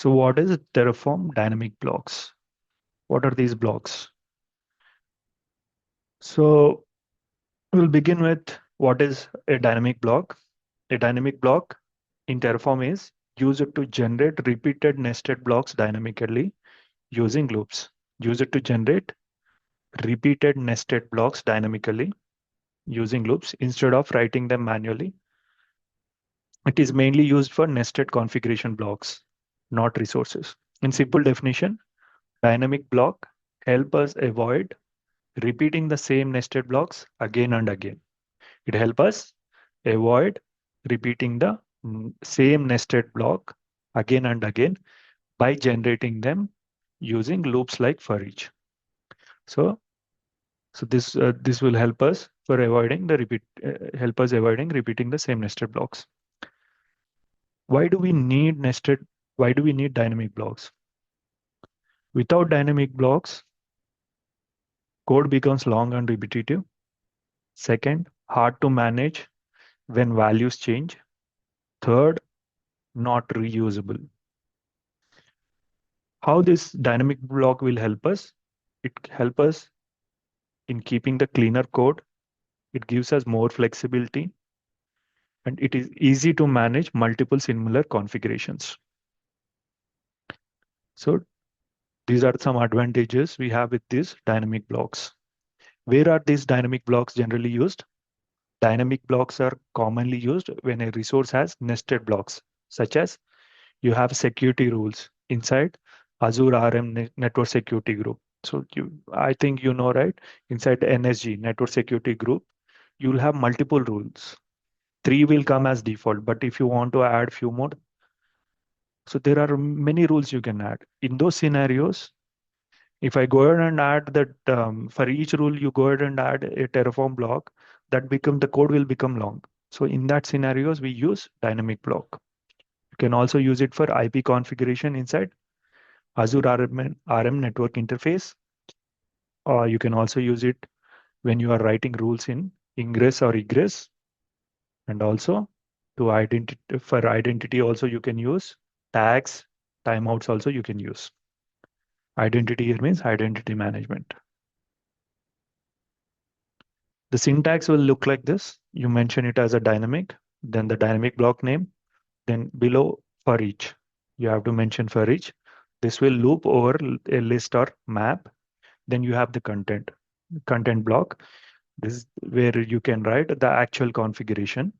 So what is Terraform Dynamic Blocks? What are these blocks? So we'll begin with what is a dynamic block. A dynamic block in Terraform is used to generate repeated nested blocks dynamically using loops. Use it to generate repeated nested blocks dynamically using loops instead of writing them manually. It is mainly used for nested configuration blocks, not resources. In simple definition, dynamic block help us avoid repeating the same nested blocks again and again. It helps us avoid repeating the same nested block again and again by generating them using loops like for each. So, this will help us for avoiding the help us avoiding repeating the same nested blocks. Why do we need nested? Why do we need dynamic blocks? Without dynamic blocks, code becomes long and repetitive. Second, hard to manage when values change. Third, not reusable. How this dynamic block will help us? It help us in keeping the cleaner code. It gives us more flexibility and it is easy to manage multiple similar configurations. So these are some advantages we have with these dynamic blocks. Where are these dynamic blocks generally used? Dynamic blocks are commonly used when a resource has nested blocks, such as you have security rules inside Azure Network Security Group. So I think you know, right? Inside the NSG, Network Security Group, you'll have multiple rules. 3 will come as default, but if you want to add few more, so there are many rules you can add. In those scenarios, if I go ahead and add that for each rule, you go ahead and add a Terraform block, the code will become long. So in that scenarios, we use dynamic block. You can also use it for IP configuration inside Azure RM network interface, or you can also use it when you are writing rules in ingress or egress, and also to identity for identity also you can use tags, timeouts also you can use. Identity here means identity management. The syntax will look like this. You mention it as a dynamic, then the dynamic block name, then below for each. You have to mention for each. This will loop over a list or map. Then you have the content block. This is where you can write the actual configuration.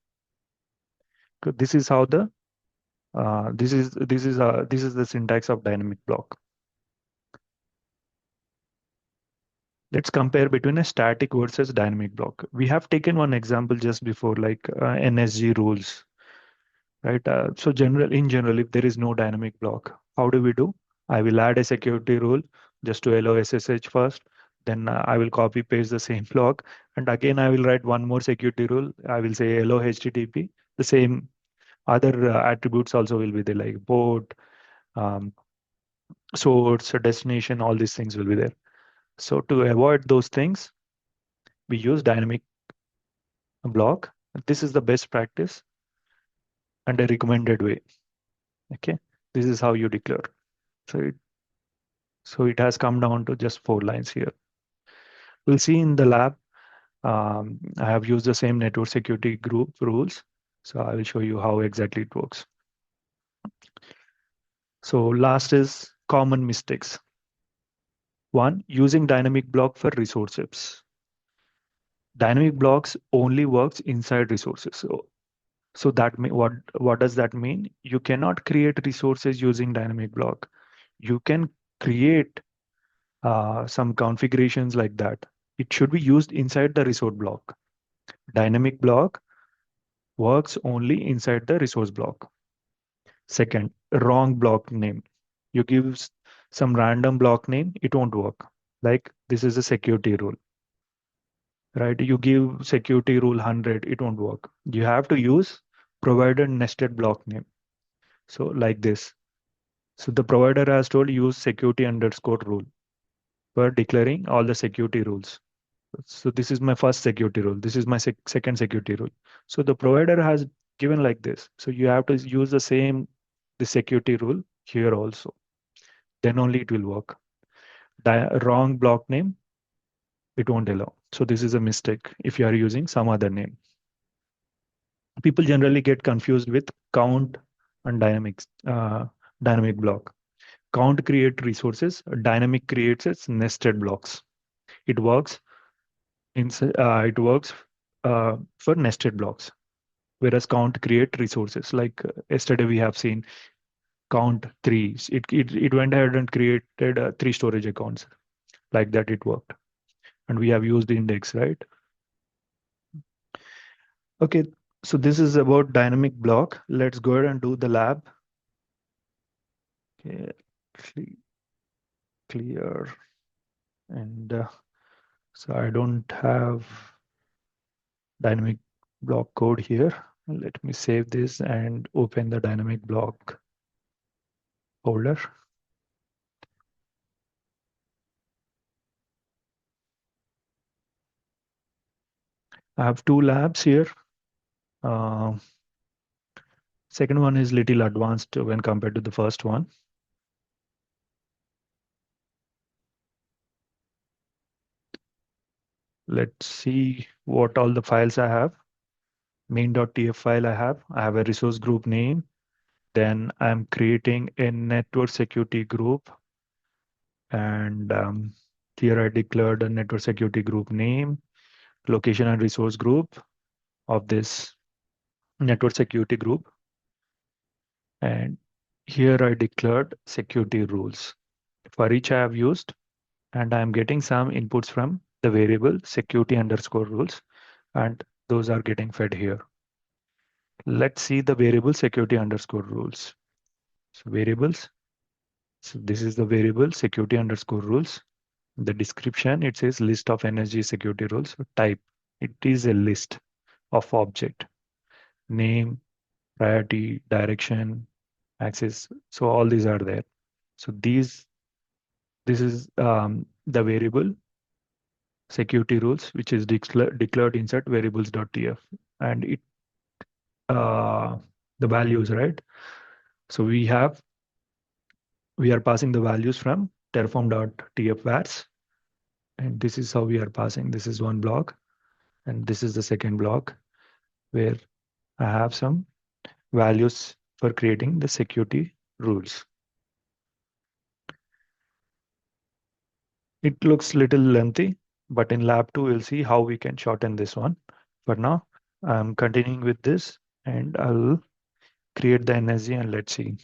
This is how the this is the syntax of dynamic block. Let's compare between a static versus dynamic block. We have taken one example just before, like NSG rules, right? In general, if there is no dynamic block, how do we do? I will add a security rule just to allow SSH first. Then I will copy paste the same block. And again, I will write one more security rule. I will say allow HTTP. The same other attributes also will be there, like port, um, source, destination, all these things will be there. So to avoid those things, we use dynamic block. This is the best practice and a recommended way. Okay, this is how you declare. So it has come down to just 4 lines here. We'll see in the lab. I have used the same network security group rules. So I will show you how exactly it works. So last is common mistakes. One, using dynamic block for resources. Dynamic blocks only works inside resources. So what does that mean? You cannot create resources using dynamic block. You can create some configurations like that. It should be used inside the resource block. Dynamic block works only inside the resource block. Second, wrong block name. You give some random block name, it won't work. Like this is a security rule, right? You give security rule 100, it won't work. You have to use provided nested block name. So like this. So the provider has told use security underscore rule for declaring all the security rules. So this is my first security rule. This is my second security rule. So the provider has given like this. So you have to use the security rule here also. Then only it will work. Wrong block name, it won't allow. So this is a mistake if you are using some other name. People generally get confused with count and dynamic block. Count create resources, dynamic creates its nested blocks. It works it works for nested blocks, whereas count create resources. Like yesterday we have seen count three. It went ahead and created three storage accounts. Like that it worked. And we have used index, right? Okay, so this is about dynamic block. Let's go ahead and do the lab. Okay, clear. And so I don't have dynamic block code here. Let me save this and open the dynamic block folder. I have two labs here. Uh, Second one is little advanced when compared to the first one. Let's see what all the files I have. Main.tf file I have. I have a resource group name. Then I'm creating a network security group. And here I declared a network security group name, location and resource group of this network security group. And here I declared security rules. For each I have used, and I'm getting some inputs from the variable security underscore rules, and those are getting fed here. Let's see the variable security underscore rules. So variables. So this is the variable security underscore rules. The description, it says list of NSG security rules. So type, it is a list of object, name, priority, direction, access. So all these are there. So this is the variable security rules, which is declared inside variables.tf, and it the values, right? So we are passing the values from terraform.tf vars, and this is how we are passing. This is one block, and this is the second block where I have some values for creating the security rules. It looks little lengthy, but in lab 2, we'll see how we can shorten this one. For now, I'm continuing with this, and I'll create the NSG and let's see.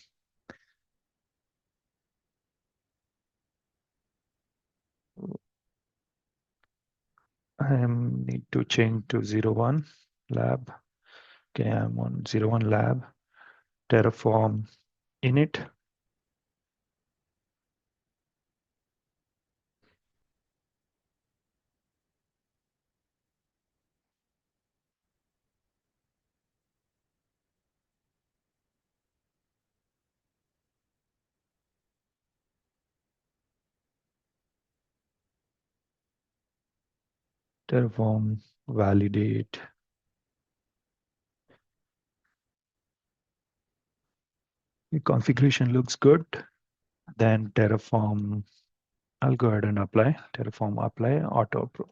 I need to change to 01 lab. Okay, I'm on 01 lab, Terraform init. Terraform validate. The configuration looks good. Then Terraform, I'll go ahead and apply. Terraform apply auto approve.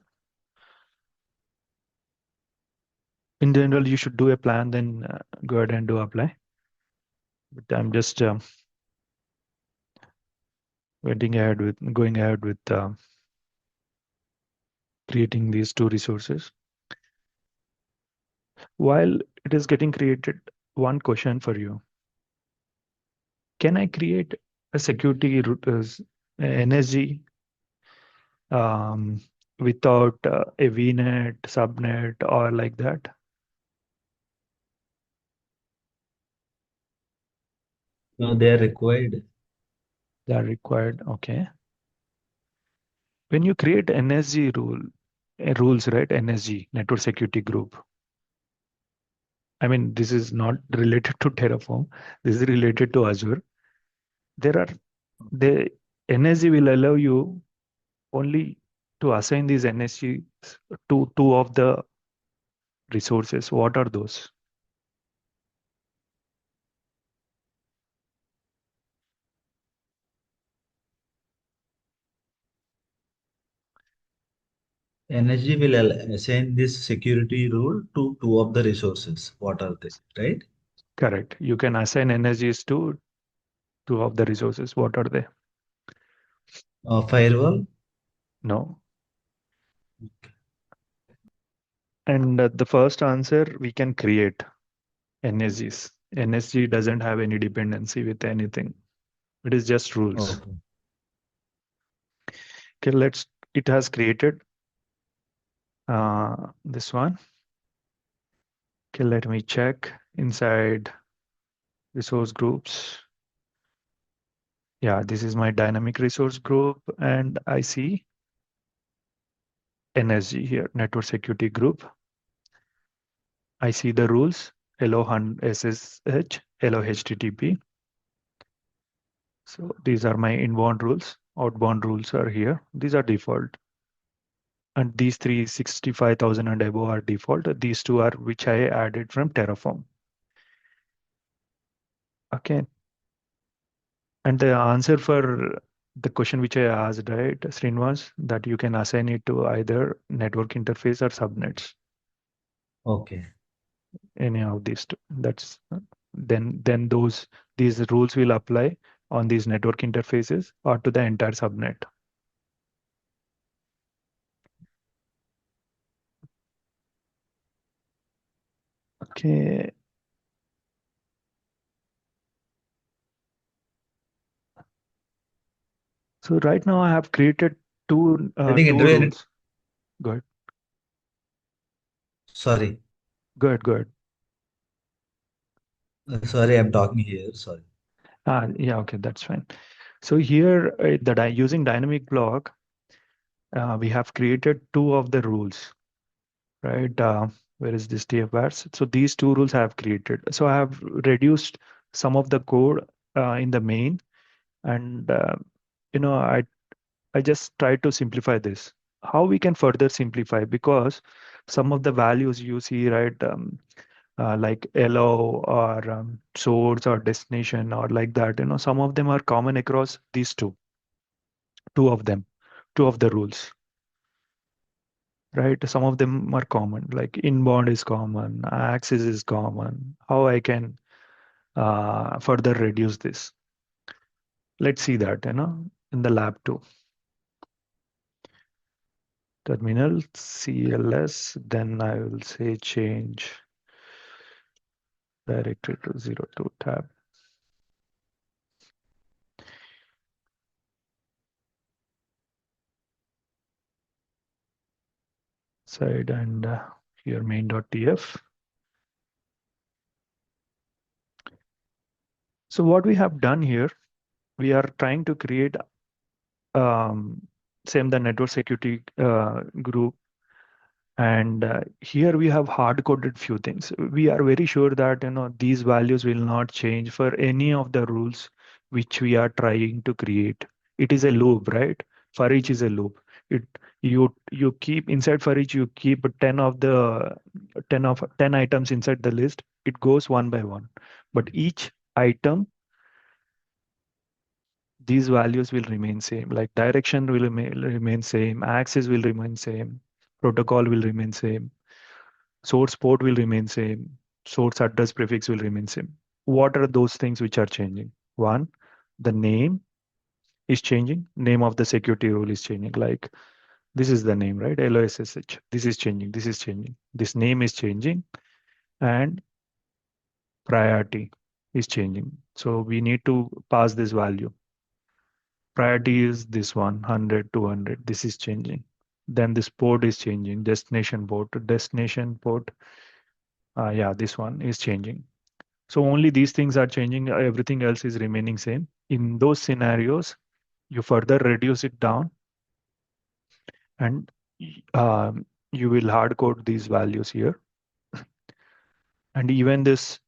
In general, you should do a plan, then go ahead and do apply. But I'm just going ahead with creating these two resources. While it is getting created, one question for you. Can I create a security NSG without a VNet, subnet, or like that? No, they are required. They are required. Okay. When you create NSG rules, right? NSG, Network Security Group. I mean, this is not related to Terraform. This is related to Azure. There are the NSG will allow you only to assign these NSGs to two of the resources. What are those? Energy will assign this security rule to two of the resources. What are they? Right? Correct. You can assign energies to two of the resources. What are they? Firewall. No. And the first answer, we can create NSGs. NSG doesn't have any dependency with anything. It is just rules. Okay. Okay, it has created this one. Okay, let me check inside resource groups. Yeah, this is my dynamic resource group, and I see NSG here, network security group. I see the rules, hello SSH, hello HTTP. So these are my inbound rules. Outbound rules are here. These are default. And these 365,000 and above are default. These two are which I added from Terraform. Okay. And the answer for the question which I asked, right, Srinivas, that you can assign it to either network interface or subnets, Okay. any of these two. That's then these rules will apply on these network interfaces or to the entire subnet. Okay. So right now I have created I think two interview. rules. Good. Sorry. Good. Good. Sorry, I'm talking here. Sorry. Yeah, okay, that's fine. So here, using dynamic block, we have created two of the rules, right? Where is this TFVARs? So these two rules I have created. So I have reduced some of the code in the main, and you know, I just try to simplify this. How we can further simplify? Because some of the values you see, right? Like LO or source or destination or like that, some of them are common across these two of them, two of the rules, right? Some of them are common, like inbound is common, access is common. How I can further reduce this? Let's see that, in the lab too. Terminal CLS, then I will say change directory to 02 tab side and here main.tf. So what we have done here, we are trying to create um, same the network security group. And here we have hard coded few things. We are very sure that these values will not change for any of the rules which we are trying to create. It is a loop, right? For each is a loop. It you keep inside for each you keep 10 items inside the list. It goes one by one, but each item these values will remain same, like direction will remain same, access will remain same, protocol will remain same, source port will remain same, source address prefix will remain same. What are those things which are changing? One, the name is changing, name of the security rule is changing, like this is the name, right? LOSSH, this is changing, this is changing, this name is changing, and priority is changing, so we need to pass this value. Priority is this one, 100, 200. This is changing. Then this port is changing. Destination port. Yeah, this one is changing. So only these things are changing. Everything else is remaining same. In those scenarios, you further reduce it down and you will hard code these values here. And even this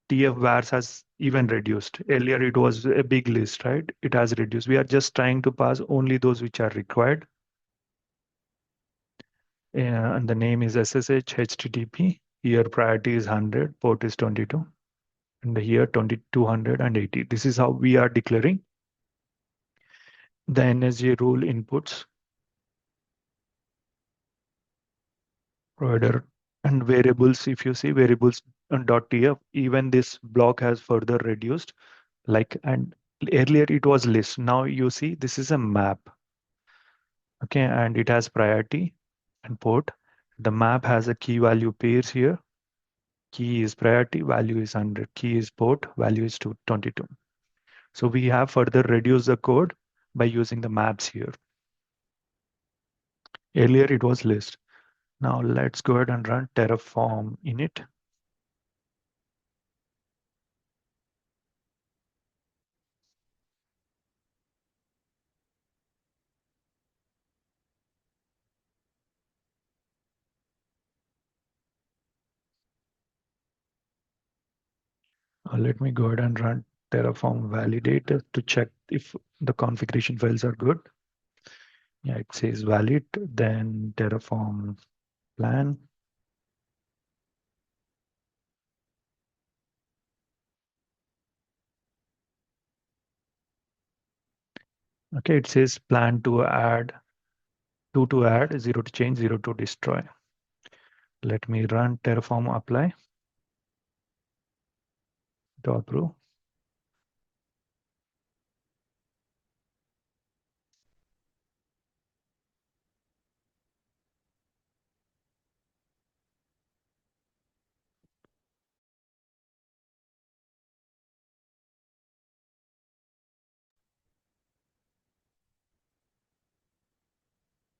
TF vars has even reduced. Earlier it was a big list, right? It has reduced. We are just trying to pass only those which are required. And the name is SSH HTTP. Here priority is 100, port is 22, and here 2280. This is how we are declaring the NSG rule inputs. provider and variables. If you see variables dot tf, even this block has further reduced. Like, and earlier it was list. Now you see this is a map. Okay, and it has priority and port. The map has a key value pairs here. Key is priority, value is 100. Key is port, value is 222. So we have further reduced the code by using the maps here. Earlier it was list. Now let's go ahead and run Terraform init. Let me go ahead and run Terraform validator to check if the configuration files are good. Yeah, it says valid, then Terraform plan. Okay, it says plan to add, two to add, zero to change, zero to destroy. Let me run Terraform apply to approve.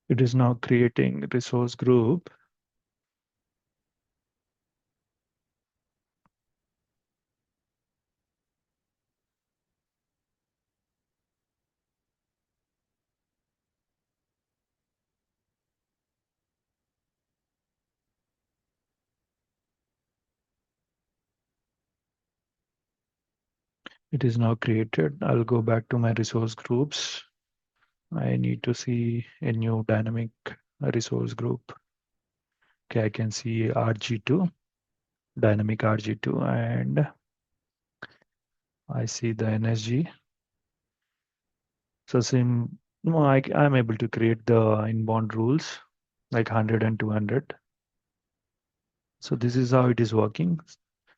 It is now creating resource group. It is now created. I'll go back to my resource groups. I need to see a new dynamic resource group. Okay, I can see RG2, dynamic RG2, and I see the NSG. So no, I'm able to create the inbound rules like 100 and 200. So this is how it is working.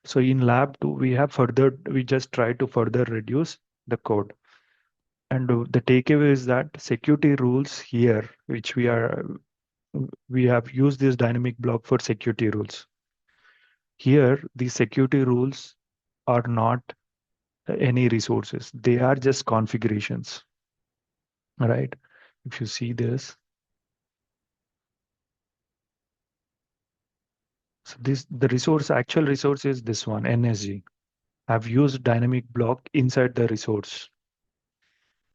So in lab 2, we just try to further reduce the code. And the takeaway is that security rules here, which we have used this dynamic block for security rules. Here, the security rules are not any resources. They are just configurations, right? If you see this, so the actual resource is this one, NSG. I've used dynamic block inside the resource.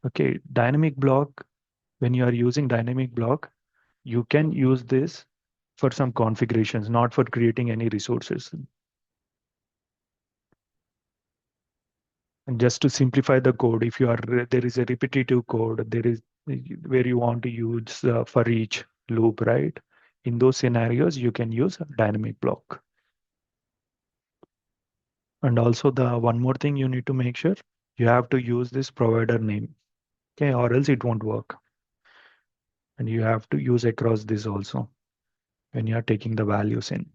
Okay, dynamic block, when you are using dynamic block, you can use this for some configurations, not for creating any resources. And just to simplify the code, if you are there is a repetitive code, there is where you want to use for each loop, right? In those scenarios, you can use a dynamic block. And also the one more thing you need to make sure you have to use this provider name, okay, or else it won't work. And you have to use across this also when you are taking the values in.